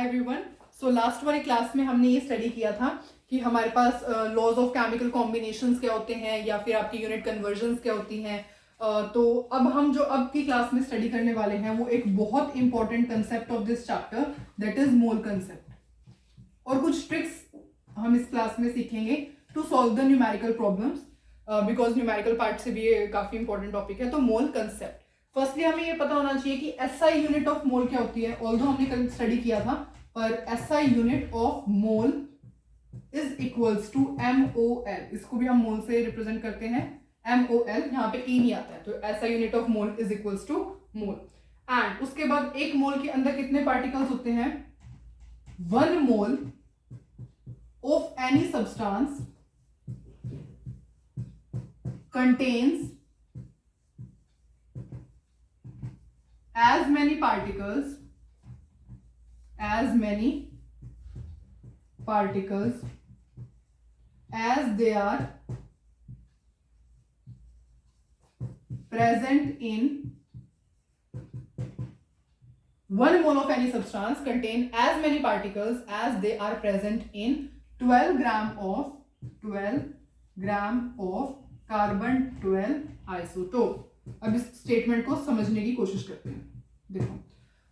Everyone. So last वाली class में हमने ये स्टडी किया था कि हमारे पास लॉज ऑफ केमिकल कॉम्बिनेशंस क्या होते हैं या फिर आपकी यूनिट कन्वर्जन्स क्या होती हैं। तो अब हम जो अब की क्लास में स्टडी करने वाले हैं वो एक बहुत important concept of this chapter, that is mole concept. और कुछ ट्रिक्स हम इस क्लास में सीखेंगे to solve the numerical problems, because numerical part से भी ये काफी इंपॉर्टेंट टॉपिक है। तो मोल कंसेप्ट, फर्स्टली हमें ये पता होना चाहिए कि एसआई यूनिट ऑफ मोल क्या होती है। ऑल्दो हमने कल स्टडी किया था, पर SI unit of mole is equals to MOL। इसको भी हम मोल से रिप्रेजेंट करते हैं, MOL। यहाँ पे ई नहीं आता है, तो SI unit of mole is equals to mole. And उसके बाद एक मोल के अंदर कितने पार्टिकल्स होते हैं? 1 mole of any substance contains as many particles as they are present in 1 mole of any substance contain as many particles as they are present in 12 gram of carbon 12 isotope. अब इस statement को समझने की कोशिश करते हैं। देखो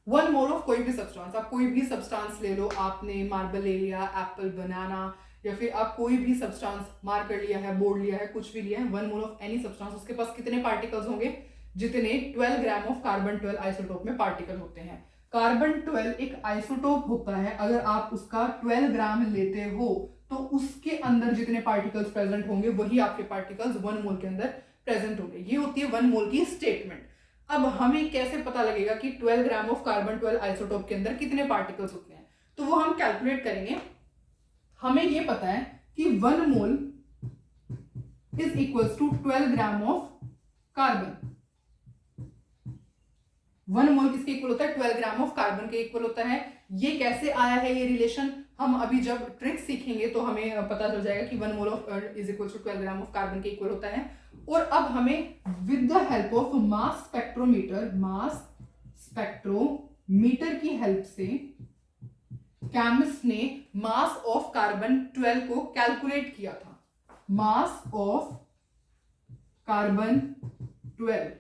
1 mole of कोई भी सब्सटेंस, आप कोई भी सब्सटेंस ले लो, आपने मार्बल ले लिया, एप्पल, बनाना, या फिर आप कोई भी सब्सटेंस मार्कर लिया है, बोर्ड लिया है, कुछ भी लिया है, 1 मोल ऑफ एनी सब्सटेंस, उसके पास कितने पार्टिकल्स होंगे? जितने 12 ग्राम ऑफ कार्बन 12 आइसोटोप में पार्टिकल होते हैं। कार्बन 12 एक आइसोटोप होता है। अगर आप उसका 12 ग्राम लेते हो तो उसके अंदर जितने पार्टिकल्स प्रेजेंट होंगे वही आपके पार्टिकल्स 1 मोल के अंदर प्रेजेंट होंगे। ये होती है 1 मोल की स्टेटमेंट। अब हमें कैसे पता लगेगा कि 12 ग्राम ऑफ कार्बन 12 आइसोटोप के अंदर कितने पार्टिकल्स होते हैं? तो वो हम कैलकुलेट करेंगे। हमें ये पता है कि 1 mole is equals to 12 gram of carbon. 1 mole किसके इक्वल होता है? 12 ग्राम ऑफ कार्बन के इक्वल होता है। ये कैसे आया है ये रिलेशन? हम अभी जब ट्रिक सीखेंगे तो हमें पता चल जाएगा कि 1 mole of is equal to 12 gram of carbon के इक्वल होता है। और अब हमें with the help of mass spectrometer की हेल्प से केमिस्ट ने मास ऑफ कार्बन 12 को कैलकुलेट किया था। मास ऑफ कार्बन 12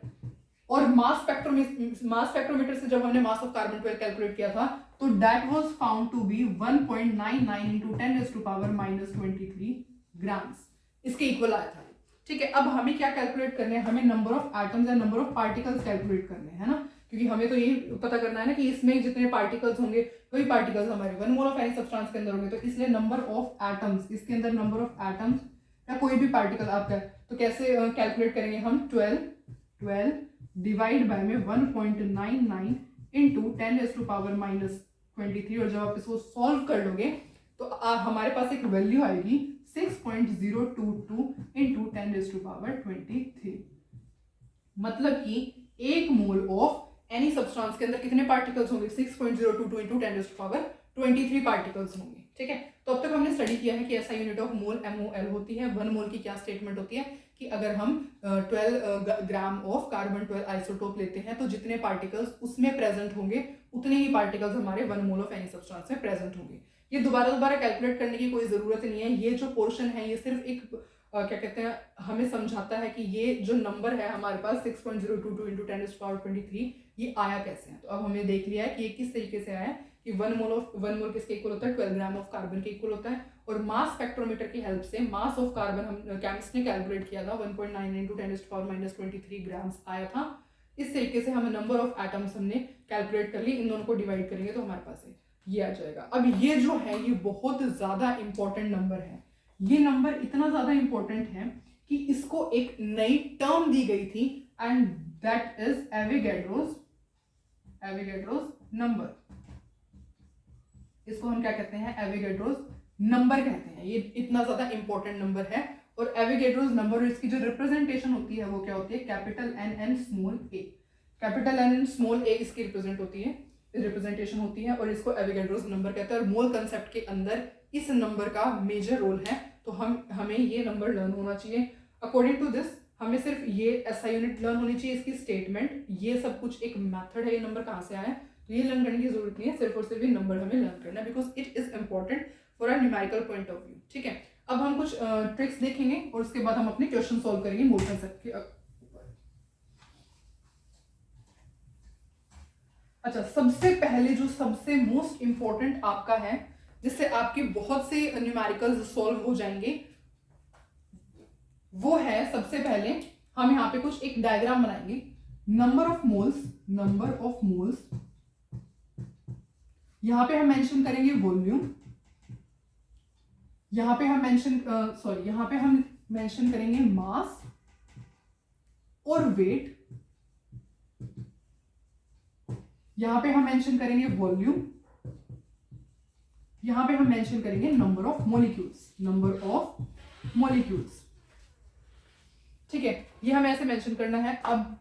और मास स्पेक्ट्रोमीटर से जब हमने मास ऑफ कार्बन 12 कैलकुलेट किया था तो that was found to be 1.99 into 10⁻⁻23 grams. इसके इक्वल आया था। ठीक है, अब हमें क्या कैलकुलेट करने हैं? हमें नंबर ऑफ एटम्स या नंबर ऑफ पार्टिकल्स कैलकुलेट करने हैं ना, क्योंकि हमें तो ये पता करना है ना कि इसमें जितने पार्टिकल्स होंगे वही पार्टिकल्स हमारे 1 मोल ऑफ एनी सब्सटेंस के अंदर होंगे। तो इसलिए नंबर ऑफ एटम्स, इसके अंदर नंबर ऑफ एटम्स या कोई भी पार्टिकल आपका, तो कैसे कैलकुलेट करेंगे हम? 12 डिवाइड बाय में 1.99 इंटू 10⁻⁻23। और जब आप इसको सॉल्व कर लोगे तो हमारे पास एक वैल्यू आएगी 6.022 इंटू 10⁻23। मतलब कि 1 मोल ऑफ एनी सब्सटेंस के अंदर कितने पार्टिकल्स होंगे? 6.022 इंटू 10⁻23 पार्टिकल्स होंगे। ठीक है, तो अब तक हमने स्टडी किया है कि ऐसा यूनिट ऑफ मोल MOL होती है। 1 मोल की क्या स्टेटमेंट होती है कि अगर हम 12 ग्राम ऑफ कार्बन 12 आइसोटोप लेते हैं तो जितने पार्टिकल्स उसमें प्रेजेंट होंगे उतने ही पार्टिकल्स हमारे 1 मोल ऑफ एनी सब्सटेंस में प्रेजेंट होंगे। ये दोबारा कैलकुलेट करने की कोई जरूरत नहीं है। ये जो पोर्शन है ये सिर्फ एक क्या कहते हैं, हमें समझाता है कि ये जो नंबर है हमारे पास 6.022 इंटू 10⁻23 ये आया कैसे है। तो अब हमने देख लिया है कि ये किस तरीके से आया है कि 1 मोल किसके इक्वल होता है? 12 ग्राम ऑफ कार्बन के इक्वल होता है। और मास स्पेक्ट्रोमीटर की हेल्प से मास ऑफ कार्बन हम केमिस्ट ने कैलकुलेट किया था, 1.9 इंटू 10⁻⁻23 ग्राम्स आया था। इस तरीके से हमें नंबर ऑफ एटम्स हमने कैलकुलेट कर ली। इन दोनों को डिवाइड करेंगे तो हमारे पास ये आ जाएगा। अब ये जो है ये बहुत ज्यादा इंपॉर्टेंट नंबर है। ये नंबर इतना ज्यादा इंपॉर्टेंट है कि इसको एक नई टर्म दी गई थी and that is Avogadro's number. इसको हम क्या कहते हैं? एवोगैड्रोस नंबर कहते हैं। ये इतना ज्यादा इंपॉर्टेंट नंबर है। और एवोगैड्रोस नंबर, इसकी जो रिप्रेजेंटेशन होती है वो क्या होती है? Capital N small a। Capital N small a इसकी रिप्रेजेंटेशन होती है और इसको एवोगैड्रोस नंबर कहते हैं। और मोल कंसेप्ट के अंदर इस नंबर का मेजर रोल है। तो हमें ये नंबर लर्न होना चाहिए। अकॉर्डिंग टू दिस हमें सिर्फ ये SI यूनिट लर्न होनी चाहिए, इसकी स्टेटमेंट, ये सब कुछ एक मेथड है। ये नंबर कहाँ से आया है? ये लर्न करने की जरूरत नहीं है, सिर्फ और सिर्फ ये नंबर हमें लर्न करना है, because it is important for a numerical point of view. ठीक है, अब हम कुछ ट्रिक्स देखेंगे और उसके बाद हम अपने क्वेश्चन सॉल्व करेंगे मोल कंसेप्ट के ऊपर। अच्छा, सबसे पहले जो सबसे मोस्ट इंपॉर्टेंट आपका है, जिससे आपके बहुत से न्यूमेरिकल्स सॉल्व हो जाएंगे, वो है सबसे पहले हम यहाँ पे कुछ एक डायग्राम बनाएंगे। नंबर ऑफ मोल्स, यहां पे हम मेंशन करेंगे वॉल्यूम, यहां पे हम मेंशन करेंगे मास और वेट, यहां पे हम मेंशन करेंगे वॉल्यूम, यहां पे हम मेंशन करेंगे नंबर ऑफ मॉलिक्यूल्स। ठीक है, ये हमें ऐसे मेंशन करना है। अब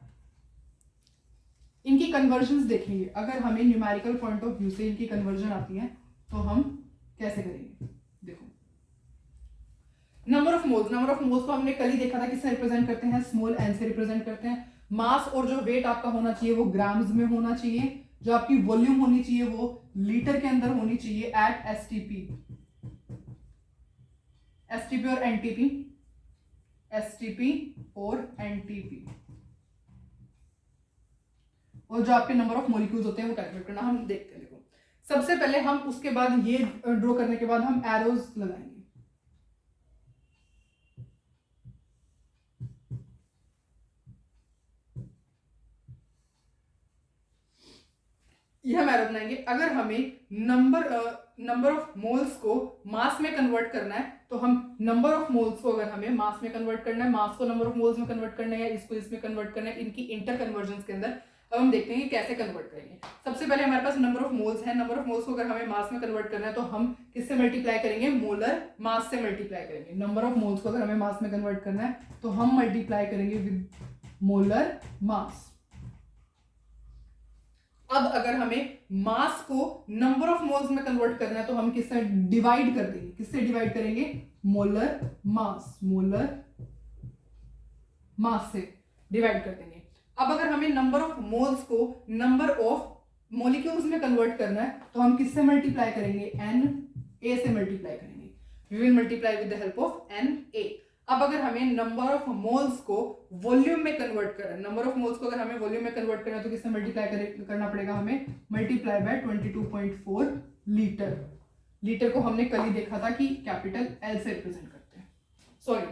इनकी कन्वर्जन्स देखेंगे, अगर हमें न्यूमेरिकल पॉइंट ऑफ व्यू से इनकी कन्वर्जन आती है तो हम कैसे करेंगे। देखो, नंबर ऑफ मोल्स को हमने कल ही देखा था, किससे रिप्रेजेंट करते हैं, स्मॉल एन से रिप्रेजेंट करते हैं। मास और जो वेट आपका होना चाहिए वो ग्राम्स में होना चाहिए, जो आपकी वॉल्यूम होनी चाहिए वो लीटर के अंदर होनी चाहिए एट एसटीपी और एनटीपी, और जो आपके नंबर ऑफ मॉलिक्यूल्स होते हैं वो कैलकुलेट करना हम देखते हैं। देखो, सबसे पहले हम उसके बाद ये ड्रॉ करने के बाद हम एरोज लगाएंगे। ये हम एरो बनाएंगे। अगर हमें नंबर ऑफ मोल्स को मास में कन्वर्ट करना है तो हम नंबर ऑफ मोल्स को, अगर हमें मास में कन्वर्ट करना है, मास को नंबर ऑफ मोल्स में कन्वर्ट करना है या इसको इसमें कन्वर्ट करना है, इनकी इंटर कन्वर्जन के अंदर अब हम देखते हैं कि कैसे कन्वर्ट करेंगे। सबसे पहले हमारे पास नंबर ऑफ मोल्स है। नंबर ऑफ मोल्स को अगर हमें मास में कन्वर्ट करना है तो हम किससे मल्टीप्लाई करेंगे, मोलर मास से मल्टीप्लाई करेंगे। नंबर ऑफ मोल्स को अगर हमें मास में कन्वर्ट करना है तो हम मल्टीप्लाई करेंगे विद मोलर मास। अब अगर हमें मास को नंबर ऑफ मोल्स में कन्वर्ट करना है तो हम किससे डिवाइड कर देंगे, किससे डिवाइड करेंगे, मोलर मास से डिवाइड कर देंगे। अब अगर हमें नंबर ऑफ मोल्स को नंबर ऑफ मॉलिक्यूल्स में कन्वर्ट करना है तो हम किससे मल्टीप्लाई करेंगे, Na से मल्टीप्लाई करेंगे। We will multiply with the help of Na। अब अगर हमें नंबर ऑफ मोल्स को वॉल्यूम में कन्वर्ट करना है, नंबर ऑफ मोल्स को अगर हमें वॉल्यूम में कन्वर्ट करना है तो किससे मल्टीप्लाई करना पड़ेगा, हमें मल्टीप्लाई बाय 22.4 लीटर। लीटर को हमने कल ही देखा था कि कैपिटल एल से रिप्रेजेंट करते हैं, सॉरी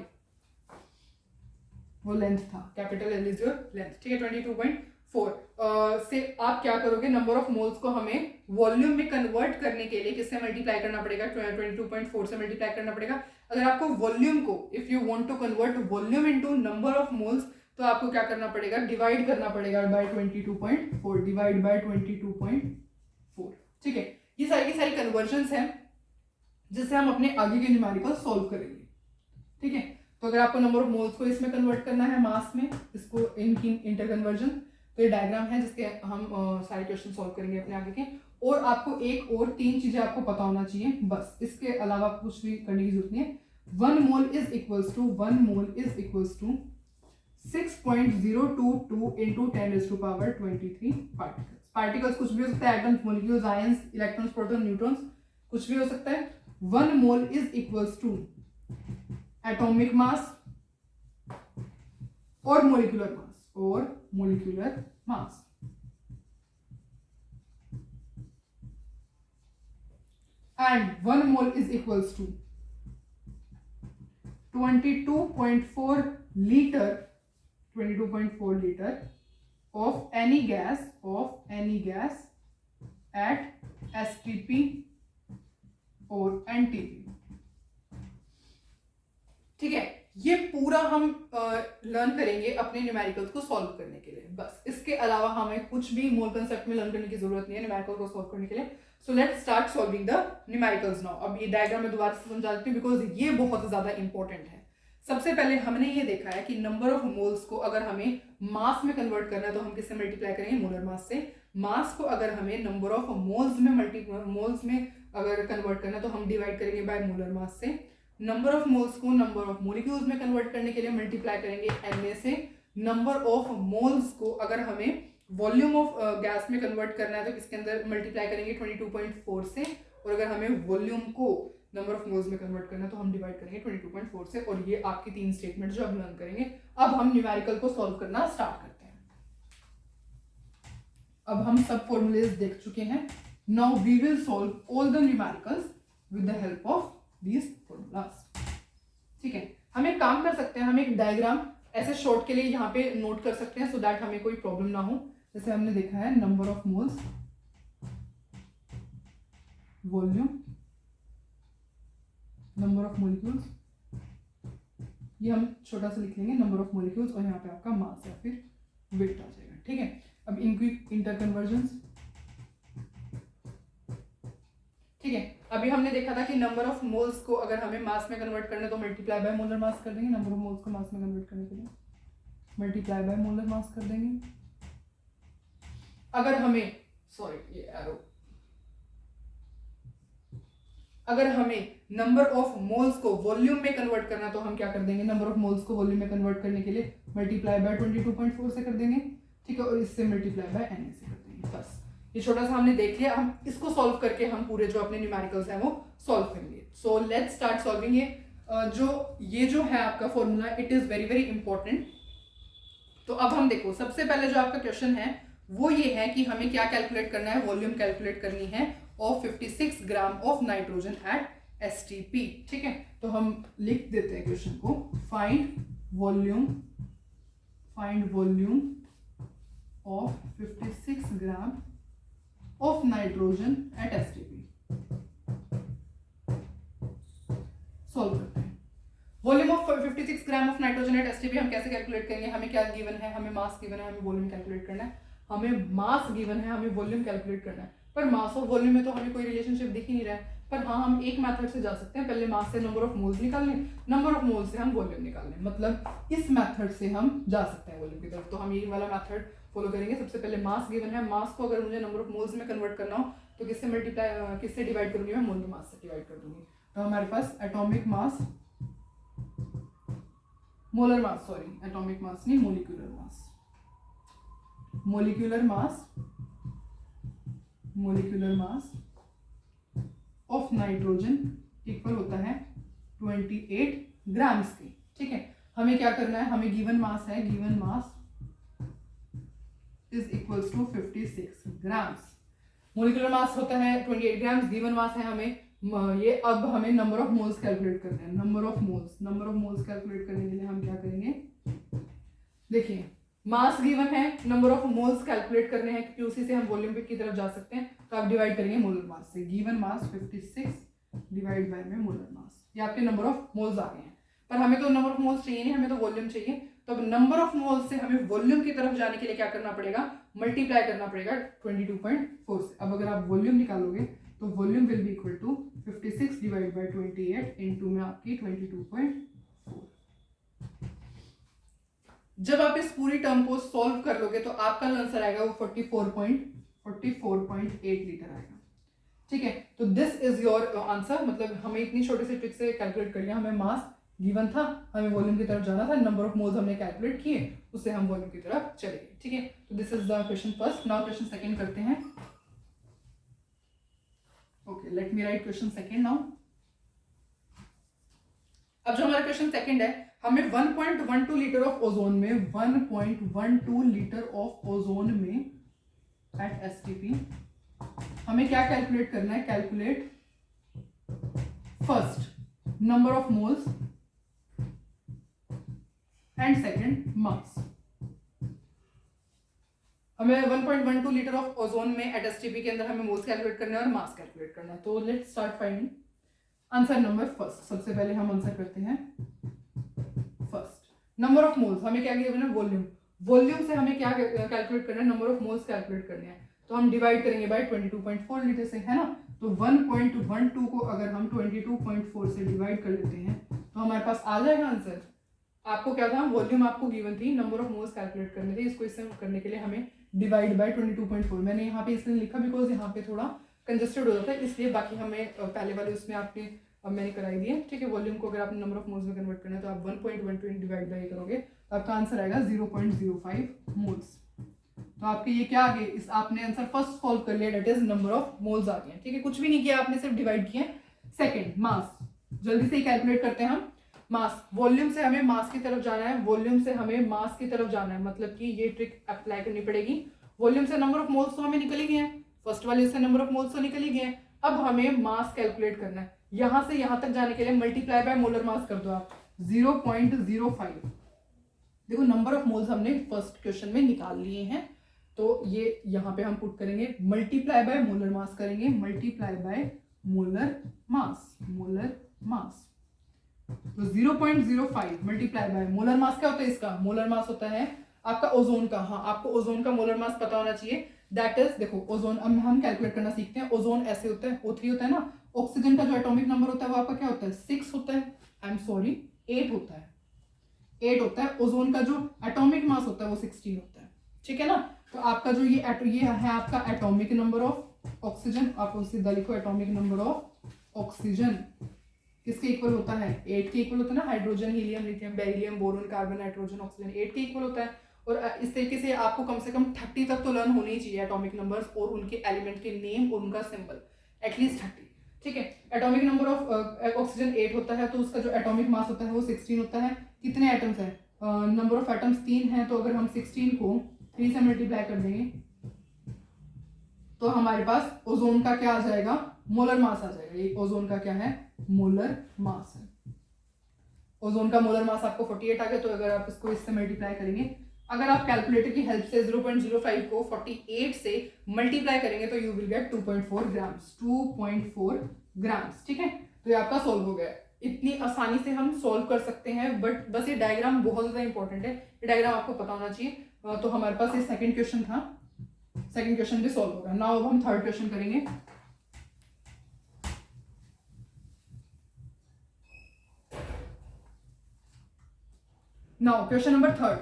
वो लेंथ था, capital L is your length. ठीक है, 22.4 से आप क्या करोगे, नंबर ऑफ मोल्स को हमें वॉल्यूम में कन्वर्ट करने के लिए किससे मल्टीप्लाई करना पड़ेगा, 22.4 से मल्टीप्लाई करना पड़ेगा। अगर आपको वॉल्यूम को, if you want to convert volume into number of moles, तो आपको क्या करना पड़ेगा, डिवाइड करना पड़ेगा बाय 22.4, डिवाइड बाय 22.4। ठीक है, ये सारी की सारी कन्वर्जन्स हैं जिससे हम अपने आगे के न्यूमेरिकल सॉल्व करेंगे। ठीक है, तो अगर आपको नंबर ऑफ मोल्स को इसमें कन्वर्ट करना है मास में, इसको इनकी इंटर कन्वर्जन, तो ये डायग्राम है जिसके हम सारे क्वेश्चन सॉल्व करेंगे अपने आगे के। और आपको एक और 3 चीजें आपको पता होना चाहिए, बस इसके अलावा कुछ भी करने की जरूरत नहीं है। 1 mole is equals to 6.022 into 10⁻³ particles. Particles कुछ भी हो सकता है, atoms, molecules, ions, electrons, proton, neutrons, कुछ भी हो सकता है। 1 mole is equals to atomic mass और molecular mass and 1 mole is equals to 22.4 liter of any gas at STP और NTP। ठीक है, ये पूरा हम लर्न करेंगे अपने न्यूमेरिकल्स को सॉल्व करने के लिए। बस इसके अलावा हमें कुछ भी मोल कंसेप्ट में लर्न करने की जरूरत नहीं है न्यूमेरिकल को सॉल्व करने के लिए। सो let's start solving the numericals now. अब ये डायग्राम में दोबारा से समझा देती हूँ बिकॉज ये बहुत ज्यादा इंपॉर्टेंट है। सबसे पहले हमने ये देखा है कि नंबर ऑफ मोल्स को अगर हमें मास में कन्वर्ट करना है तो हम किससे मल्टीप्लाई करेंगे, मोलर मास से। मास को अगर हमें नंबर ऑफ मोल्स में अगर कन्वर्ट करना है तो हम डिवाइड करेंगे बाय मोलर मास से। नंबर ऑफ मोल्स को नंबर ऑफ मॉलिक्यूल्स में कन्वर्ट करने के लिए मल्टीप्लाई करेंगे Na से। नंबर ऑफ मोल्स को अगर हमें वॉल्यूम ऑफ गैस में कन्वर्ट करना है तो किसके अंदर मल्टीप्लाई करेंगे 22.4 से, और अगर हमें वॉल्यूम को नंबर ऑफ मोल्स में कन्वर्ट करना है तो हम डिवाइड करेंगे 22.4 से। और ये आपकी 3 स्टेटमेंट जो अब लर्न करेंगे। अब हम न्यूमेरिकल को सॉल्व करना स्टार्ट करते हैं। अब हम सब फॉर्मूलेज देख चुके हैं। Now we will solve all the numericals with the help of these formulas. ठीक है, हम एक काम कर सकते हैं, हम एक डायग्राम ऐसे शॉर्ट के लिए यहाँ पे नोट कर सकते हैं सो दैट हमें कोई प्रॉब्लम ना हो। जैसे हमने देखा है number of moles, volume, number of molecules, ये हम छोटा सा लिख लेंगे नंबर ऑफ मॉलिक्यूल्स, और यहाँ पे आपका मास या फिर वेट आ जाएगा। ठीक है, अब इनक्विक इंटरकन्वर्जन्स। ठीक है, अभी हमने देखा था कि नंबर ऑफ मोल्स को अगर हमें मास में कन्वर्ट करना है तो मल्टीप्लाई बाय मोलर मास कर देंगे। नंबर ऑफ मोल्स को मास में कन्वर्ट करने के लिए मल्टीप्लाई बाय मोलर मास कर देंगे। अगर हमें ये एरो, अगर हमें नंबर ऑफ मोल्स को वॉल्यूम में कन्वर्ट करना तो हम क्या कर देंगे, नंबर ऑफ मोल्स को वॉल्यूम में कन्वर्ट करने के लिए मल्टीप्लाई बाय 22.4 से कर देंगे। ठीक है, और इससे मल्टीप्लाई बाय Na से कर देंगे। बस ये छोटा सा हमने देख लिया। हम इसको सॉल्व करके हम पूरे जो अपने न्यूमेरिकल्स हैं वो सॉल्व करेंगे। सो लेट्स स्टार्ट सॉल्विंग। ये जो है आपका formula, it is very very important. तो अब हम देखो, सबसे पहले जो आपका क्वेश्चन है वो ये है कि हमें क्या कैलकुलेट करना है, वॉल्यूम कैलकुलेट करनी है of 56 gram of nitrogen eight STP। ठीक है, तो हम लिख देते हैं क्वेश्चन को, find volume of 56 gram of nitrogen eight STP। Solve करते हैं। Volume of 56 gram of nitrogen eight STP हम कैसे कैलकुलेट करेंगे, हमें क्या गिवन है, हमें मास गिवन है, हमें वॉल्यूम कैलकुलेट करना है। हमें मास गिवन है, हमें वॉल्यूम कैलकुलेट करना है, पर मास और वॉल्यूम में तो हमें कोई रिलेशनशिप दिख ही नहीं रहा है। पर हाँ, हम एक मेथड से जा सकते हैं, पहले मास से नंबर ऑफ मोल्स निकाल लें, नंबर ऑफ मोल्स से हम वॉल्यूम निकाल लें, मतलब इस मेथड से हम जा सकते हैं वॉल्यूम की तरफ। तो हम यही वाला मेथड फॉलो करेंगे। सबसे पहले मास गिवन है, मास को अगर मुझे नंबर ऑफ मोल्स में कन्वर्ट करना हो तो किससे डिवाइड करूंगी, मैं मोलर मास से डिवाइड कर दूंगी। तो हमारे पास atomic mass, molar mass, atomic mass नहीं, molecular mass of nitrogen equal होता है 28 ग्राम्स के। ठीक है, हमें क्या करना है, हमें गिवन मास है, given mass is equals to 56 grams. Molecular mass होता है 28 ग्राम्स, गिवन मास है हमें ये। अब हमें नंबर ऑफ मोल्स कैलकुलेट करना है। नंबर ऑफ मोल्स कैलकुलेट करने के लिए हम क्या करेंगे, देखिए मास गिवन है, नंबर ऑफ मोल्स कैलकुलेट करने हैं क्योंकि उसी से हम वॉल्यूम की तरफ जा सकते हैं। तो आप डिवाइड करेंगे मोलर मास से। गिवन मास 56 डिवाइड बाय में मोलर मास, ये आपके नंबर ऑफ मोल्स आ गए हैं। पर हमें तो नंबर ऑफ मोल्स चाहिए नहीं, हमें तो वॉल्यूम चाहिए। तो अब नंबर ऑफ मोल्स से हमें वॉल्यूम की तरफ जाने के लिए क्या करना पड़ेगा, मल्टीप्लाई करना पड़ेगा 22.4 से। अब अगर आप वॉल्यूम निकालोगे तो volume will be equal to 56 divide by 28 into में आपकी 22.4। जब आप इस पूरी टर्म को सॉल्व कर लोगे तो आपका आंसर आएगा वो 44.8 लीटर आएगा। ठीक है, तो दिस इज योर आंसर। मतलब हमें इतनी छोटी सी ट्रिक से कैलकुलेट कर लिया। हमें मास गिवन था, हमें वॉल्यूम की तरफ जाना था, नंबर ऑफ मोल्स हमने कैलकुलेट किए, उससे हम वॉल्यूम की तरफ चले गए। ठीक है, तो this is the question first. Now question second करते हैं। Okay, let me right question second now. अब जो हमारा क्वेश्चन सेकंड है, हमें 1.12 लीटर ऑफ ओजोन में 1.12 लीटर ऑफ ओजोन में एट STP हमें क्या कैलकुलेट करना है, calculate first number of moles and second mass. हमें 1.12 लीटर ऑफ ओजोन में एट STP के अंदर हमें मोल्स कैलकुलेट करना है और मास कैलकुलेट करना है। तो let's start finding answer number first. सबसे पहले हम आंसर करते हैं फर्स्ट। नंबर ऑफ मोल्स हमें क्या गिवन है, वॉल्यूम से हमें क्या कैलकुलेट करना है, नंबर ऑफ मोल्स कैलकुलेट करने हैं। तो हम डिवाइड करेंगे बाय 22.4 लीटर से, है ना। तो 1.12 को अगर हम 22.4 से डिवाइड कर लेते हैं तो हमारे पास आ जाएगा आंसर। आपको क्या था, वॉल्यूम आपको गिवन थी, नंबर ऑफ मोल्स कैलकुलेट करने थे। इसको इससे करने के लिए हमें डिवाइड बाय 22.4, मैंने यहाँ पे इसलिए लिखा बिकॉज यहाँ पे थोड़ा कंजस्टेड हो जाता है, इसलिए। बाकी हमें पहले वाले उसमें आपने मैंने कराई दी है। ठीक है, वॉल्यूम को अगर आपने नंबर ऑफ मोल्स में कन्वर्ट करना है तो आप 1.12 डिवाइड बाय करोगे तो आपका आंसर आएगा 0.05 मोल्स। तो आपके ये क्या आ गए, इस आपने आंसर फर्स्ट सॉल्व कर लिया, that is number of moles आ गए, ठीक है, कुछ भी नहीं किया आपने, सिर्फ डिवाइड किया। सेकंड मास, जल्दी से ही कैलकुलेट करते हैं हम। मास, वॉल्यूम से हमें मास की तरफ जाना है, वॉल्यूम से हमें मास की तरफ जाना है, मतलब कि ये ट्रिक अप्लाई करनी पड़ेगी। वॉल्यूम से नंबर ऑफ मोल्स तो हमें निकल ही गए हैं, फर्स्ट वाले से नंबर ऑफ मोल्स तो निकल ही गए हैं। अब हमें मास कैलकुलेट करना है, यहां से यहां तक जाने के लिए मल्टीप्लाई बाय मोलर मास कर दो आप, 0.05। देखो नंबर ऑफ मोल्स हमने फर्स्ट क्वेश्चन में निकाल लिए हैं, तो ये यहाँ पे हम पुट करेंगे, मल्टीप्लाई बाय मोलर मास करेंगे, multiply by molar mass, molar मास। तो 0.05 मल्टीप्लाई बाय मोलर मास क्या होता है इसका, मोलर मास होता है आपका ओजोन का। हाँ, आपको ओजोन का मोलर मास पता होना चाहिए, दैट इज, देखो ओजोन अब हम कैलकुलेट करना सीखते हैं। ओजोन ऐसे होता है, O3 होता है ना, ऑक्सीजन का जो एटॉमिक नंबर होता है वो आपका क्या होता है, 6 होता है, आई एम सॉरी 8 होता है, 8 होता है। ओजोन का जो एटॉमिक मास होता है वो 16 होता है, ठीक है ना। तो आपका जो ये है आपका एटॉमिक नंबर ऑफ ऑक्सीजन, आप सीधा लिखो एटॉमिक नंबर ऑफ ऑक्सीजन किसके इक्वल होता है, 8 के इक्वल होता है ना। Hydrogen, helium, lithium, beryllium, boron, carbon, nitrogen, oxygen 8 के इक्वल होता है। और इस तरीके से आपको कम से कम 30 तक तो लर्न होनी ही चाहिए एटॉमिक नंबर्स और उनके एलिमेंट के नेम और उनका सिंबल, एटलीस्ट 30, ठीक है। एटॉमिक नंबर ऑफ ऑक्सीजन 8 होता है, तो उसका जो एटॉमिक मास होता है वो 16 होता है। कितने एटम्स है, नंबर ऑफ एटम्स 3 है, तो अगर हम 16 को 3 से मल्टीप्लाई कर देंगे तो हमारे पास ओजोन का क्या आ जाएगा, मोलर मास आ जाएगा। ये ओजोन का क्या है, मोलर मास है। ओजोन का मोलर मास आपको 48 आ गया, तो अगर आप इसको इससे मल्टीप्लाई करेंगे, अगर आप कैलकुलेटर की हेल्प से 0.05 को 48 से मल्टीप्लाई करेंगे तो you will get 2.4 grams, 2.4 grams, ठीक है। तो ये आपका सोल्व हो गया। इतनी आसानी से हम सोल्व कर सकते हैं, बट बस ये डायग्राम बहुत ज्यादा इंपॉर्टेंट है, ये डायग्राम आपको पता होना चाहिए। तो हमारे पास ये सेकंड क्वेश्चन था, सेकंड क्वेश्चन भी सोल्व होगा। नाउ अब हम थर्ड क्वेश्चन करेंगे। Now question number third,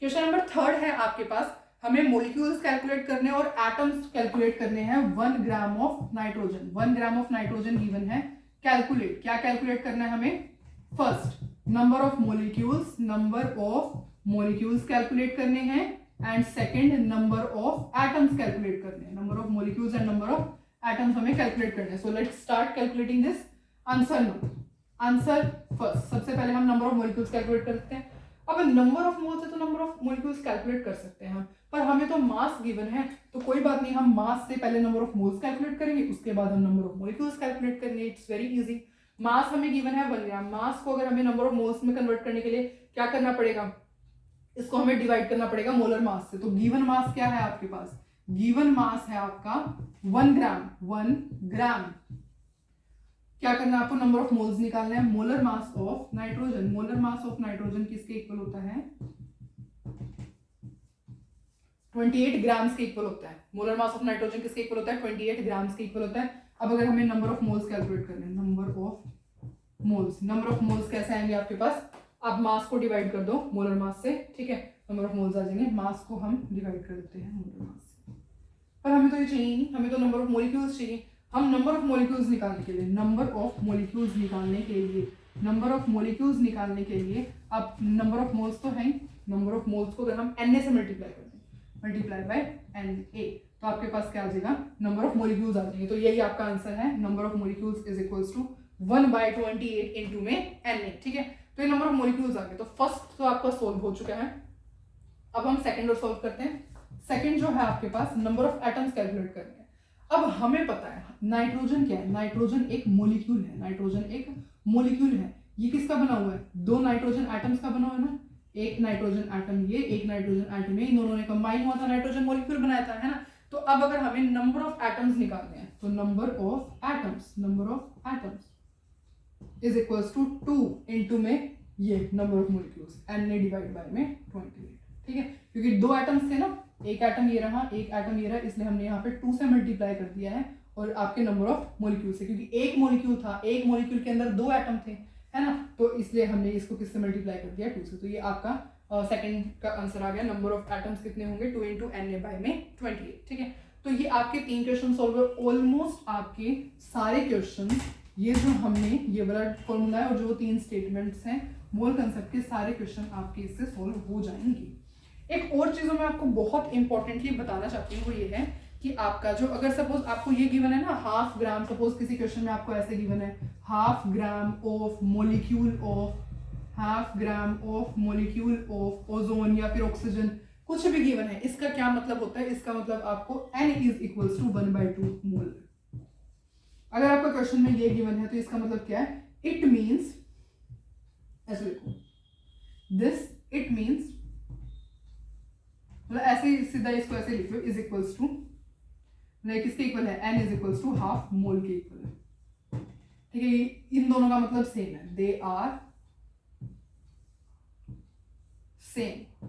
question number third है आपके पास, हमें मॉलिक्यूल्स कैलकुलेट करने और एटम्स कैलकुलेट करने हैं। 1 gram of nitrogen, 1 gram of nitrogen given है, कैलकुलेट, क्या कैलकुलेट करना है हमें, first number of molecules, number of molecules calculate करने हैं, and second number of atoms calculate करने हैं। Number of molecules and number of atoms हमें कैलकुलेट करने हैं। So let's start calculating this. Answer no, answer first, सबसे पहले हम नंबर ऑफ मॉलिक्यूल्स कैलकुलेट करते हैं। अब नंबर ऑफ मोल्स है तो नंबर ऑफ मॉलिक्यूल्स कैलकुलेट कर सकते हैं हम, पर हमें तो मास गिवन है, तो कोई बात नहीं, हम मास से पहले नंबर ऑफ मोल्स कैलकुलेट करेंगे, उसके बाद हम नंबर ऑफ मॉलिक्यूल्स कैलकुलेट करेंगे। It's very easy. मास हमें गिवन है 1 ग्राम, मास को अगर हमें नंबर ऑफ मोल्स में कन्वर्ट करने के लिए क्या करना पड़ेगा, इसको हमें डिवाइड करना पड़ेगा मोलर मास से। तो गिवन मास क्या है आपके पास, गिवन मास है आपका 1 ग्राम, 1 ग्राम। क्या करना है आपको, नंबर ऑफ मोल्स निकालना है। Molar mass of nitrogen, molar mass of nitrogen किसके इक्वल होता है, 28 ग्राम्स के इक्वल होता है। मोलर मास ऑफ नाइट्रोजन किसके इक्वल होता है, 28 ग्राम्स के इक्वल होता है। अब अगर हमें नंबर ऑफ मोल्स कैलकुलेट करना है, number of moles, number of moles कैसे आएंगे आपके पास, आप मास को डिवाइड कर दो मोलर मास से, ठीक है, नंबर ऑफ मोल्स आ जाएंगे। मास को हम डिवाइड कर देते हैं मोलर मास से, पर हमें तो ये चाहिए नहीं, हमें तो नंबर ऑफ मॉलिक्यूल्स चाहिए। हम नंबर ऑफ मॉलिक्यूल्स निकालने के लिए, नंबर ऑफ मॉलिक्यूल्स निकालने के लिए, नंबर ऑफ मॉलिक्यूल्स निकालने के लिए, अब नंबर ऑफ मोल्स तो है, नंबर ऑफ मोल्स को अगर हम Na से मल्टीप्लाई करते हैं, मल्टीप्लाई बाय Na, तो आपके पास क्या आ जाएगा, नंबर ऑफ मॉलिक्यूल्स आ जाएंगे। तो यही आपका आंसर है, number of molecules is equals to 1/28 into में Na, ठीक है। तो ये नंबर ऑफ मॉलिक्यूल्स आ गए। तो फर्स्ट तो आपका सोल्व हो चुका है। अब हम सेकंड और सोल्व करते हैं। सेकंड जो है आपके पास नंबर ऑफ एटम्स कैलकुलेट करने हैं। अब हमें पता है नाइट्रोजन क्या है, नाइट्रोजन एक मॉलिक्यूल है, नाइट्रोजन एक मॉलिक्यूल है। ये किसका बना हुआ है, 2 नाइट्रोजन एटम्स का बना हुआ है ना, एक नाइट्रोजन एटम ये, एक नाइट्रोजन एटम ये, इन दोनों ने कंबाइन हुआ था, नाइट्रोजन मॉलिक्यूल बनाया था, है ना। तो अब अगर हमें नंबर ऑफ एटम्स निकालने हैं, तो number of atoms, number of atoms is equals to 2 into में ये number of molecules, Na divide by में 28, ठीक है, क्योंकि 2 एटम्स थे ना, एक एटम ये रहा, एक एटम ये रहा, इसलिए हमने यहाँ पे 2 से मल्टीप्लाई कर दिया है, और आपके नंबर ऑफ मॉलिक्यूल से, क्योंकि एक मॉलिक्यूल था, एक मॉलिक्यूल के अंदर 2 एटम थे, है ना, तो इसलिए हमने इसको किससे मल्टीप्लाई कर दिया, 2 से। तो ये आपका सेकंड का आंसर आ गया। नंबर ऑफ एटम्स कितने होंगे, 2 इंटू Na बाय में 28, ठीक है। तो ये आपके 3 क्वेश्चन सॉल्व हुए। ऑलमोस्ट आपके सारे क्वेश्चन, ये जो हमने ये वाला फॉर्मूला है और जो 3 स्टेटमेंट्स हैं मोल कंसेप्ट के, सारे क्वेश्चन आपके इससे सॉल्व हो जाएंगे। एक और चीज़ मैं आपको बहुत इंपॉर्टेंटली बताना चाहती हूँ वो ये है कि आपका जो अगर सपोज आपको ये गिवन है ना हाफ ग्राम, सपोज किसी क्वेश्चन में आपको ऐसे गिवन है half gram of molecule of ozone या फिर ऑक्सीजन, कुछ भी गिवन है, इसका क्या मतलब होता है? इसका मतलब आपको n इज इक्वल्स टू 1/2 मोल। अगर आपका क्वेश्चन में ये गिवन है तो इसका मतलब क्या है? इट मीन्स, ऐसे लिखो दिस, इट मीन्स, मतलब ऐसे सीधा इसको ऐसे लिखो इज इक्वल्स टू, किसके इक्वल है? n is equals to half mole के इक्वल है। ठीक है, इन दोनों का मतलब सेम है, दे आर सेम,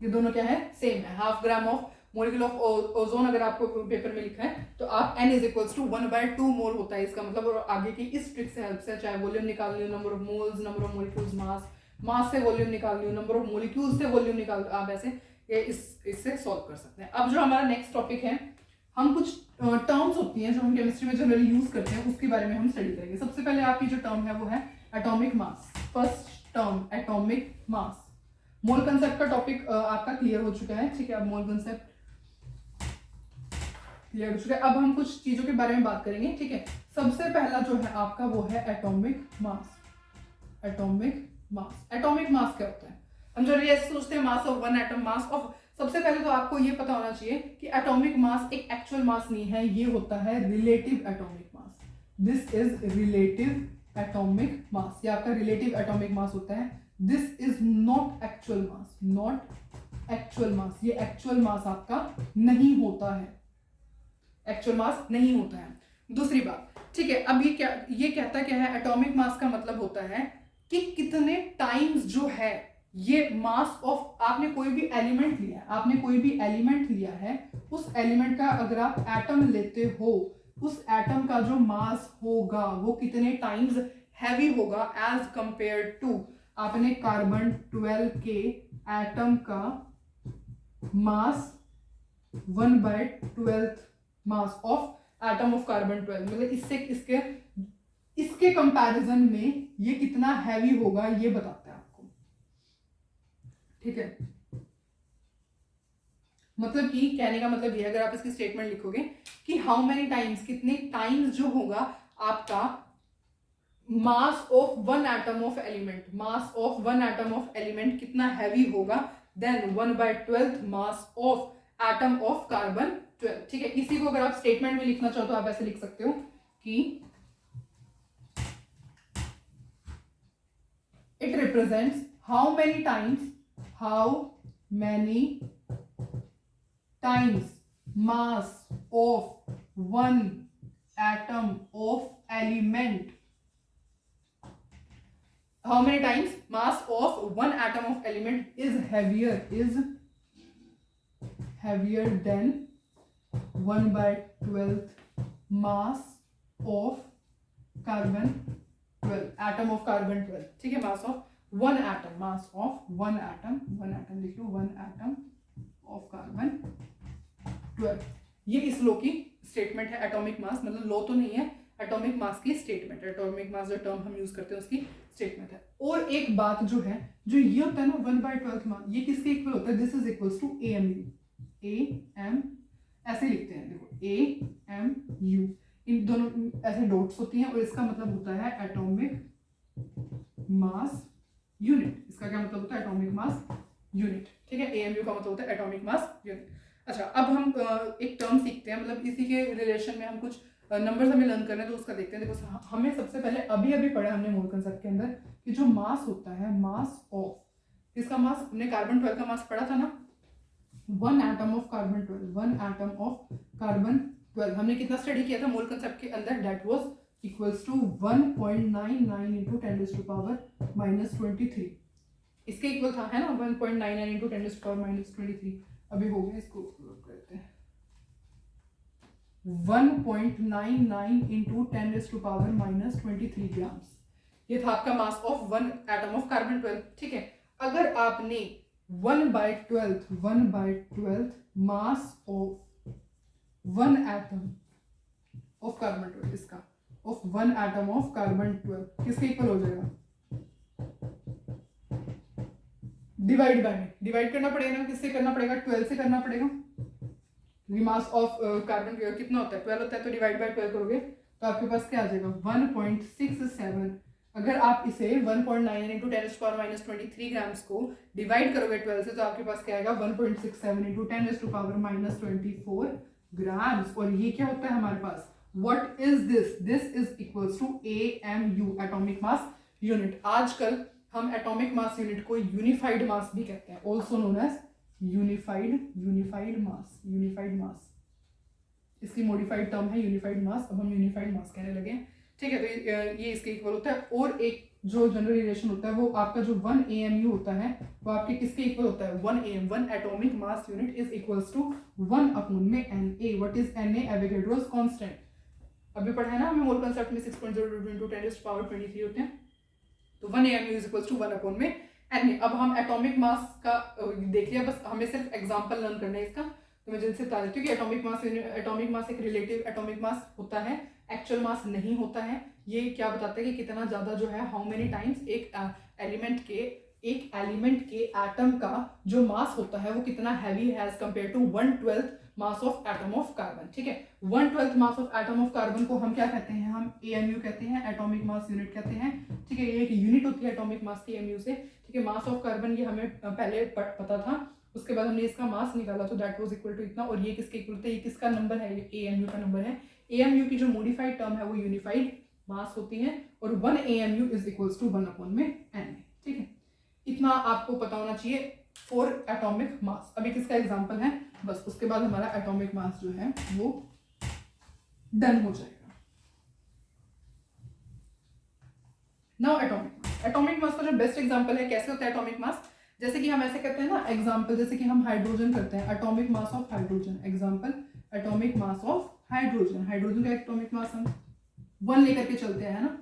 ये दोनों क्या है? सेम है। Half gram of molecule of ozone अगर आपको पेपर में लिखा है तो आप n इज इक्वल्स टू 1/2 मोल होता है इसका मतलब। और आगे की इस ट्रिक से हेल्प से, चाहे वॉल्यूम निकाल लियो, number of moles, number of molecules, mass से वॉल्यूम निकाल लियो, नंबर ऑफ मोलिक्यूल्स से वॉल्यूम निकाल, आप ऐसे इससे सॉल्व कर सकते हैं। अब जो हमारा नेक्स्ट टॉपिक है, हम कुछ टर्म्स होती हैं जो हम केमिस्ट्री में जनरली यूज करते हैं, उसके बारे में हम स्टडी करेंगे। सबसे पहले आपकी जो टर्म है वो है atomic mass. First term atomic mass. मोल कंसेप्ट का टॉपिक आपका क्लियर हो चुका है, ठीक है। अब मोल कंसेप्ट क्लियर हो चुका है। अब हम कुछ चीजों के बारे में बात करेंगे, ठीक है। सबसे पहला जो है आपका वो है एटॉमिक मास। एटॉमिक मास, एटॉमिक मास क्या होता है? हम जो ऐसे सोचते हैं मास of one atom, mass of, सबसे पहले तो आपको ये पता होना चाहिए कि एटॉमिक मास एक एक्चुअल मास नहीं है, ये होता है relative atomic mass. This is relative atomic mass, ये आपका रिलेटिव एटॉमिक मास होता है। This is not actual mass, not actual mass, ये एक्चुअल मास आपका नहीं होता है, एक्चुअल मास नहीं होता है। दूसरी बात, ठीक है, अब ये कहता क्या है? एटॉमिक मास का मतलब होता है कि कितने टाइम्स जो है ये मास ऑफ, आपने कोई भी एलिमेंट लिया है, आपने कोई भी एलिमेंट लिया है, उस एलिमेंट का अगर आप एटम लेते हो, उस एटम का जो मास होगा वो कितने टाइम्स हैवी होगा एज कंपेयर टू आपने कार्बन 12 के एटम का मास 1/12 mass of atom of carbon 12, मतलब इससे इसके कंपैरिजन में ये कितना हैवी होगा ये बताता है आपको, ठीक है। मतलब कि कहने का मतलब ये, अगर आप इसकी स्टेटमेंट लिखोगे कि हाउ मेनी टाइम्स, कितने टाइम्स जो होगा आपका mass of one atom of element, mass of one atom of element कितना हैवी होगा then 1/12 mass of atom of carbon 12, ठीक है। इसी को अगर आप स्टेटमेंट में लिखना चाहो तो आप ऐसे लिख सकते हो कि it represents how many times mass of one atom of element, how many times mass of one atom of element is heavier than 1/12 mass of carbon 12, atom of carbon 12, ठीक है। Mass of one atom, mass of one atom लिख लो, one atom of carbon 12, ये इस लो की statement है। Atomic mass मतलब लो तो नहीं है, एटॉमिक मास की स्टेटमेंट, एटॉमिक मास जो टर्म हम यूज करते हैं उसकी स्टेटमेंट है। और एक बात जो है, जो ये होता है ना 1/12 मास, ये किसके इक्वल होता है? This is equals to AMU, AM ऐसे लिखते हैं, देखो AMU, इन दोनों ऐसे डॉट्स होती हैं और इसका मतलब होता है एटॉमिक मास यूनिट। इसका क्या मतलब होता है? एटॉमिक मास यूनिट, ठीक है। AMU का मतलब होता है एटॉमिक मास यूनिट। अच्छा, अब हम एक टर्म सीखते हैं, मतलब इसी के रिलेशन में हम कुछ नंबर्स हमें लर्न करना है तो उसका देखते हैं। देखो हमें सबसे पहले अभी पढ़ा हमने मोल कंसेप्ट के अंदर कि जो मास होता है, मास ऑफ, इसका मास हमने कार्बन 12 का मास पढ़ा था ना, one atom of carbon 12, one atom of carbon 12 हमने कितना स्टडी किया था मोल कंसेप्ट के अंदर? That was equals to 1.99 into 10⁻⁻23, इसके इक्वल था, है ना, 1.99 इंटू 10⁻⁻23। अभी हो गया, इसको करते हैं 1.99 इंटू 10⁻⁻23 ग्राम्स, ये था आपका mass of one atom of carbon 12, ठीक है। अगर आपने 1/12 mass of one atom of carbon 12, इसका of one atom of carbon 12 किसके इक्वल हो जाएगा? डिवाइड बाय में डिवाइड करना पड़ेगा ना, किससे करना पड़ेगा, 12 से करना पड़ेगा, क्योंकि मास ऑफ कार्बन कितना होता है, 12 होता है, तो डिवाइड बाय 12 करोगे तो आपके पास क्या आ जाएगा 1.67। अगर आप इसे 1.9 इंटू 10⁻⁻23 ग्राम्स को डिवाइड करोगे 12 से तो आपके पास क्या आएगा 1.67 इंटू 10⁻⁻24 ग्राम्स। और ये क्या होता है हमारे पास, what is this, this is equals to AMU, atomic mass unit. आजकल हम एटॉमिक मास यूनिट को यूनिफाइड मास भी कहते हैं, also known as unified mass. इसकी मॉडिफाइड टर्म है यूनिफाइड मास, अब हम यूनिफाइड मास कहने लगे हैं, ठीक है। तो ये इसके इक्वल होता है। और एक जो जनरल रिलेशन होता है वो आपका जो 1 AMU होता है वो आपके किसके इक्वल होता है, 1 AM, 1 atomic mass unit is equals to 1 upon में Na। What is Na? Avogadro's constant. अभी पढ़ा है ना हमें मोल कांसेप्ट में 6.02 into 10⁻23 होते हैं। तो 1 AMU is equals to 1 upon में Na। अब हम एटॉमिक मास का देख लिया, बस हमें सिर्फ एग्जांपल लर्न करना है इसका। तो मैं जल्दी से बता देती हूँ कि एटॉमिक मास एक रिलेटिव एटॉमिक मास होता है, एक्चुअल मास नहीं होता है। ये क्या बताता है कि कितना ज्यादा जो है, हाउ मेनी टाइम्स एक एलिमेंट के एटम का जो मास होता है वो कितना हैवी है as compare to 1/12 mass of atom of carbon, ठीक है। 1/12 mass of atom of carbon को हम क्या कहते हैं, हम AMU कहते हैं, एटॉमिक मास यूनिट कहते हैं, ठीक है। ये एक यूनिट होती है एटॉमिक मास की AMU से, ठीक है। मास ऑफ कार्बन ये हमें पहले पता था, उसके बाद हमने इसका मास निकाला तो दैट वाज इक्वल टू इतना। और ये किसके इक्वल होता है, ये किसका नंबर है, ये AMU का नंबर है। AMU की जो मॉडिफाइड टर्म है वो यूनिफाइड मास होती है, और 1 AMU is equals to 1 upon में Na, ठीक है। इतना आपको पता होना चाहिए फॉर एटॉमिक मास। अभी किसका एग्जांपल है, बस उसके बाद हमारा एटॉमिक मास जो है वो डन हो जाएगा। नाउ एटॉमिक मास का जो बेस्ट एग्जांपल है कैसे होता है एटॉमिक मास, जैसे कि हम ऐसे कहते हैं ना एग्जांपल, जैसे कि हम हाइड्रोजन करते हैं, atomic mass of hydrogen, example atomic mass of hydrogen. Hydrogen का एटॉमिक मास हम 1 लेकर के चलते हैं ना,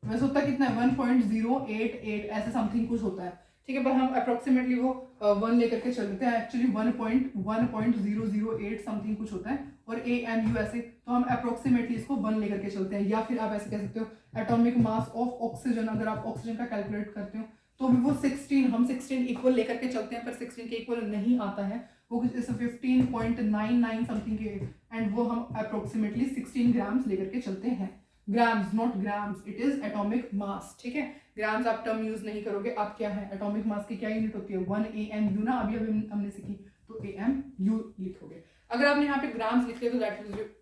वैसे होता है कितना है 1.088 ऐसे समथिंग कुछ होता है, ठीक है। पर हम अप्रोक्सीमेटली वो 1 लेकर के चलते हैं, एक्चुअली 1.008 समथिंग कुछ होता है। और AMU ऐसे, तो हम अप्रोक्सीमेटली इसको 1 लेकर के चलते हैं। या फिर आप ऐसे कह सकते हो एटॉमिक मास ऑफ ऑक्सीजन, अगर आप ऑक्सीजन का कैलकुलेट करते हो तो भी वो 16, हम 16 इक्वल लेकर के चलते हैं, पर 16 के इक्वल नहीं आता है, वो कुछ जैसे 15.99 समथिंग के, एंड वो हम अप्रोक्सीमेटली 16 ग्राम्स लेकर के चलते हैं। Grams not grams, it is atomic mass, ठीक है। ग्राम्स आप टर्म यूज नहीं करोगे, आप क्या है एटॉमिक मास की क्या यूनिट होती है 1 AMU ना, अभी हमने सीखी, तो AMU लिखोगे। अगर आपने यहाँ पे ग्राम्स लिख लिया तो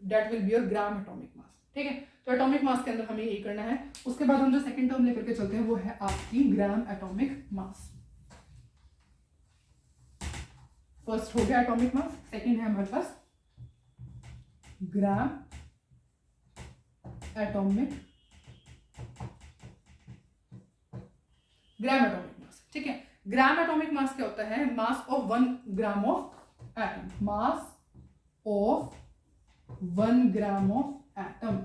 that will be your gram atomic mass, ठीक है। तो एटॉमिक मास के अंदर हमें यही करना है। उसके बाद हम जो सेकंड टर्म लेकर के चलते हैं वो है आपकी ग्राम एटॉमिक मास। फर्स्ट हो गया एटॉमिक मास, सेकंड है हमारे पास ग्राम एटॉमिक मास, ठीक है। ग्राम एटॉमिक मास क्या होता है, mass of 1 gram of atom, mass of 1 gram of atom.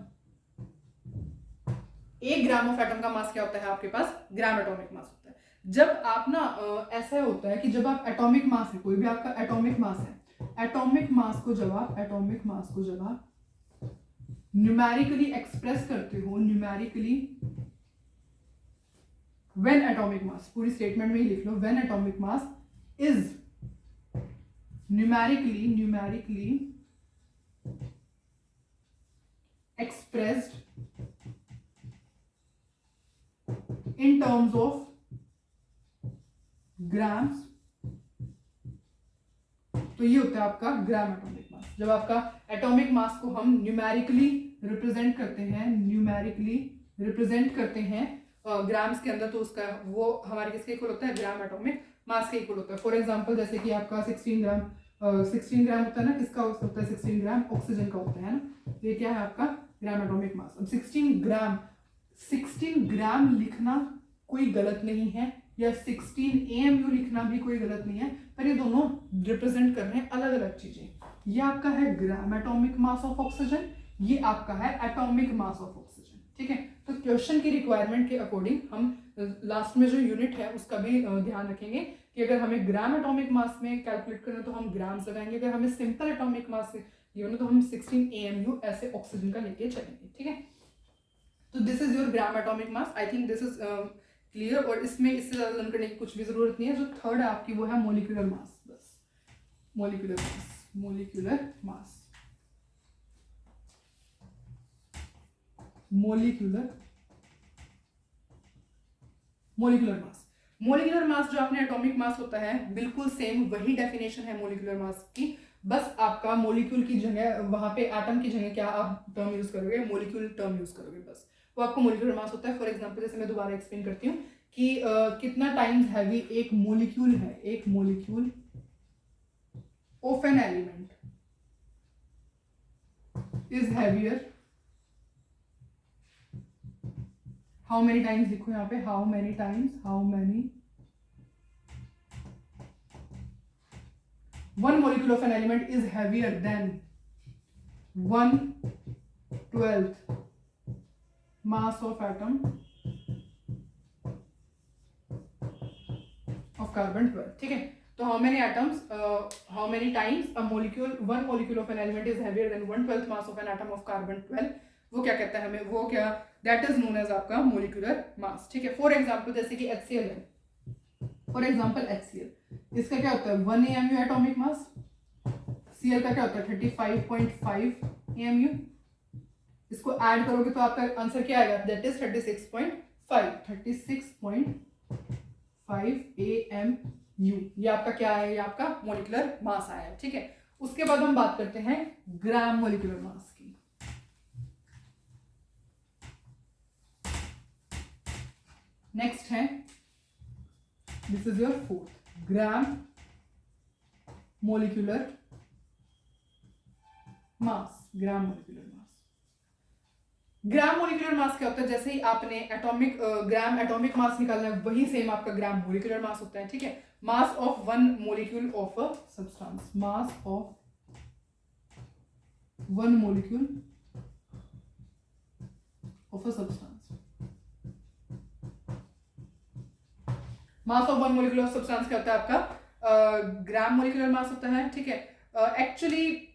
1 gram of atom का मास क्या होता है आपके पास, ग्राम एटॉमिक मास होता है। जब आप ना ऐसा होता है कि जब आप एटॉमिक मास है, कोई भी आपका एटॉमिक मास है, एटॉमिक मास को जब आप न्यूमेरिकली एक्सप्रेस करते हो, न्यूमेरिकली व्हेन एटॉमिक मास, पूरी स्टेटमेंट में ही लिख लो, when atomic mass is numerically expressed in terms of grams, तो ये होता है आपका ग्राम एटॉमिक मास। जब आपका एटॉमिक मास को हम न्यूमेरिकली रिप्रेजेंट करते हैं ग्राम्स के अंदर, तो उसका वो हमारे किसके इक्वल होता है, ग्राम एटॉमिक मास के इक्वल होता है। फॉर एग्जांपल जैसे कि आपका 16 ग्राम होता है ना, किसका होता है 16 ग्राम, ऑक्सीजन का होता है ना, ये क्या है आपका ग्राम एटॉमिक मास। अब 16 ग्राम लिखना कोई गलत नहीं है, या 16 AMU लिखना भी कोई गलत नहीं है, पर ये दोनों रिप्रेजेंट कर रहे हैं अलग अलग चीजें। ये आपका है gram atomic mass of oxygen, ये आपका है एटॉमिक मास ऑफ ऑक्सीजन, ठीक है। तो क्वेश्चन की रिक्वायरमेंट के अकॉर्डिंग हम लास्ट में जो यूनिट है उसका भी ध्यान रखेंगे कि अगर हमें ग्राम एटॉमिक मास में कैलकुलेट करना तो हम ग्राम्स लगाएंगे, अगर हमें सिंपल एटॉमिक मास गिवन तो हम 16 AMU ऐसे ऑक्सीजन का लेके चलेंगे, ठीक है। तो this is your gram atomic mass. I think this is clear. और इसमें इससे ज़्यादा लर्न करने की कुछ भी ज़रूरत नहीं है। जो थर्ड है आपकी वो है मोलिकुलर मास, बस molecular mass, molecular mass, molecular mass. Molecular mass जो आपने एटॉमिक मास होता है बिल्कुल सेम वही डेफिनेशन है मोलिकुलर मास की, बस आपका मोलिक्यूल की जगह वहां पे एटम की जगह क्या आप टर्म यूज करोगे, मोलिक्यूल टर्म यूज करोगे, बस वो आपको मोलिकुलर मास होता है। फॉर एग्जांपल जैसे मैं दोबारा एक्सप्लेन करती हूँ कि कितना टाइम्स हैवी एक मोलिक्यूल है, एक molecule of an element is heavier, how many times लिखो यहाँ पे, how many times, how many one molecule of an element is heavier than 1/12 mass of atom of carbon 12, ठीक है। तो how many atoms, how many times a molecule, one molecule of an element is heavier than 1/12 mass of an atom of carbon 12, वो क्या कहता है हमें, वो क्या, that is known as आपका molecular mass, ठीक है। फॉर एग्जाम्पल जैसे कि HCl है, फॉर एग्जाम्पल HCl, इसका क्या होता है 1 AMU एटॉमिक मास, Cl का क्या होता है 35.5 AMU, इसको ऐड करोगे तो आपका आंसर क्या आएगा, दैट इज 36.5 AMU, ये आपका क्या है, ये आपका मोलिकुलर मास आया है, ठीक है। उसके बाद हम बात करते हैं ग्राम मोलिकुलर मास की। नेक्स्ट है, this is your fourth, gram molecular mass, gram molecular mass. Gram molecular mass क्या होता है, जैसे ही आपने एटॉमिक ग्राम एटॉमिक मास निकालना है वही सेम आपका ग्राम मोलिकुलर मास होता है, ठीक है। Mass of one molecule of a substance, mass of one molecule of a substance, mass of one molecule of substance क्या होता है आपका ग्राम मोलिकुलर मास होता है, ठीक है। एक्चुअली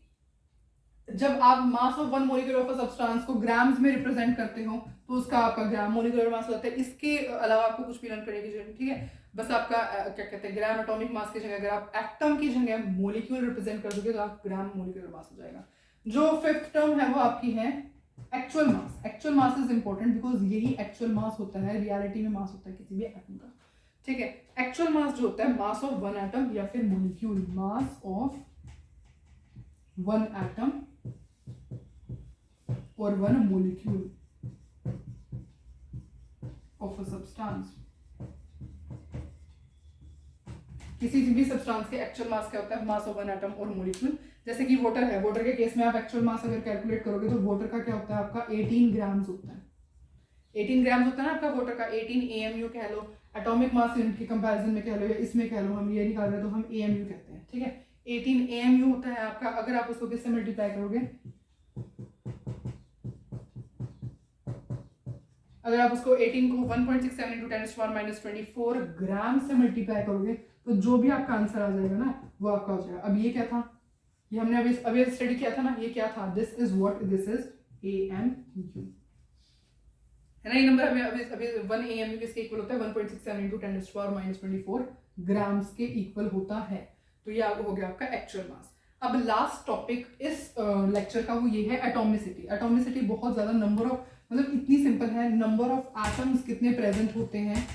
जब आप मास of one molecule of a substance को ग्राम्स में रिप्रेजेंट करते हो तो उसका आपका ग्राम मोलिकुलर मास होता है। इसके अलावा आपको कुछ भी लर्न करने की जरूरत, ठीक है। बस आपका क्या कहते हैं ग्राम एटॉमिक मास की जगह अगर आप एटम की जगह मोलिक्यूल रिप्रेजेंट कर दोगे तो आप ग्राम मोलिकुलर मास हो जाएगा। जो फिफ्थ टर्म है वो आपकी है actual mass. Actual mass is important because यही एक्चुअल मास होता है, रियलिटी में मास होता है किसी भी एटम का, ठीक है। एक्चुअल मास जो होता है मास ऑफ वन एटम या फिर molecule, mass of one atom और one molecule of a substance. किसी भी सब्सटेंस के एक्चुअल मास क्या होता है, मास ऑफ वन एटम और मोलिक्यूल। जैसे कि वाटर है, वाटर के केस में आप एक्चुअल मास अगर कैलकुलेट करोगे तो वाटर का क्या होता है आपका 18 ग्राम्स होता है, 18 ग्राम्स होता है ना आपका वाटर का, 18 AMU कह लो, एटॉमिक मास यूनिट के कंपैरिजन में कह लो या इसमें कह लो, हम ये निकाल रहे हैं तो हम AMU कहते हैं, ठीक है। 18 AMU होता है आपका। अगर आप उसको किससे मल्टीप्लाई करोगे, अगर आप उसको 18 को 1.67 into 10⁻⁻24 ग्राम से मल्टीप्लाई करोगे तो जो भी आपका आंसर आ जाएगा ना वो आपका हो जाएगा। अब ये क्या था, ये हमने अभी स्टडी किया था ना, ये क्या था, this is what, this is AMU, है ना। ये नंबर हमें अभी 1 AMU किसके इक्वल होता है, 1.67 into 10⁻⁻24 ग्राम्स के इक्वल होता है। तो ये हो गया आपका एक्चुअल मास। अब लास्ट टॉपिक इस लेक्चर का वो ये है एटॉमिसिटी। एटॉमिसिटी बहुत ज्यादा नंबर ऑफ, मतलब इतनी सिंपल है, नंबर ऑफ एटम्स कितने प्रेजेंट होते हैं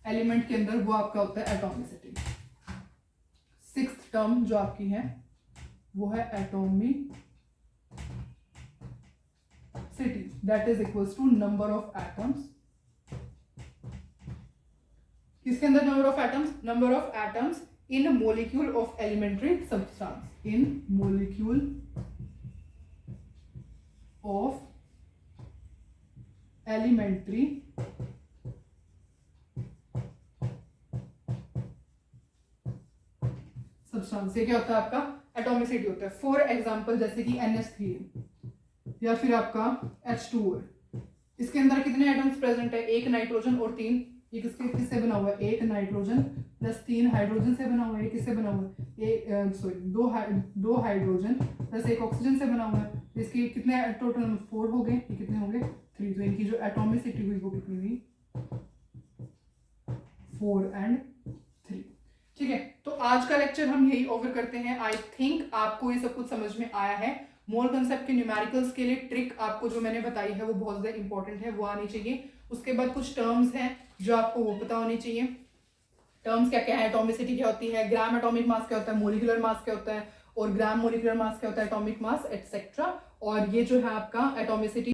एलिमेंट के अंदर वो आपका होता है एटॉमिसिटी। सिक्स्थ टर्म जो आपकी है वो है atomicity, that is equals to number of atoms. किसके अंदर number of atoms, number of atoms in a molecule of elementary substance, in molecule of elementary substance। ये क्या होता है आपका एटॉमिसिटी होता है। फॉर एग्जांपल जैसे कि NH3 या फिर आपका H2O है, इसके अंदर कितने एटम्स प्रेजेंट है, एक नाइट्रोजन और 3, ये किससे बना हुआ है, एक नाइट्रोजन प्लस 3 हाइड्रोजन से बना हुआ है। किससे बना हुआ है, एक दो हाइड्रोजन प्लस एक ऑक्सीजन से बना हुआ है। इसके कितने टोटल 4 हो गए, ये कितने हो गए 3। तो इनकी जो एटॉमिसिटी हुई वो कितनी हुई 4 and 3। ठीक है, तो आज का लेक्चर हम यही ओवर करते हैं। आई थिंक आपको ये सब कुछ समझ में आया है। मोल कंसेप्ट के न्यूमेरिकल्स के लिए ट्रिक आपको जो मैंने बताई है वो बहुत ज़्यादा इंपॉर्टेंट है, वो आनी चाहिए। उसके बाद कुछ टर्म्स हैं जो आपको वो पता होनी चाहिए। टर्म्स क्या क्या है, एटॉमिसिटी क्या होती है, ग्राम एटॉमिक मास क्या होता है, मोलिकुलर मास क्या होता है, और ग्राम मोलिकुलर मास क्या होता है, एटॉमिक मास एटसेट्रा। और ये जो है आपका एटॉमिसिटी